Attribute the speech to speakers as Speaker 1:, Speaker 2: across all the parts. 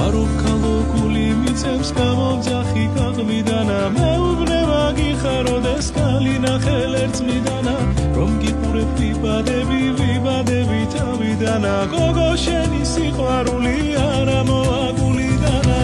Speaker 1: აროქალოგული მიწებს გამომძახი გაღმიდანა მეუბნება გიხაროდეს კალი ნახელ ერწმიდანა რომ გიყურებ ვიბადები თავიდანა გოგო შენი სიყვარული არა მოაგულიდანა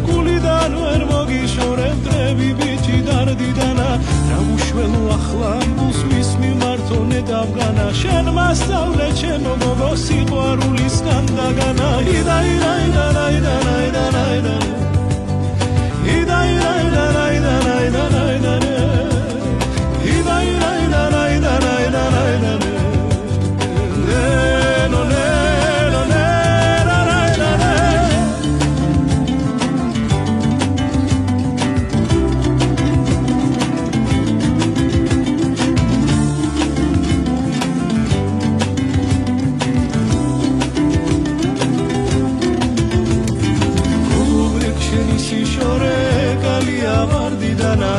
Speaker 1: გულიდან ვერ მოგიშორებ დრები ბიჭი დარდიდანა რა უშველო ახლა ამბულს მის მიმართონე დავგანა შენ მასწავლე ჩემო გოგო სიყვარულის განდაგანა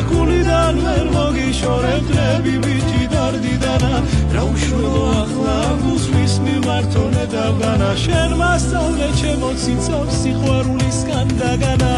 Speaker 1: გულიდან ვერ მოგიშორებ დრები ბიჭი დარდიდანა რა უშველო ახლა ამბულს მის მიმართონე დავგანა შენ მასწავლე ჩემო ციცაბ სიყვარულის განდაგანა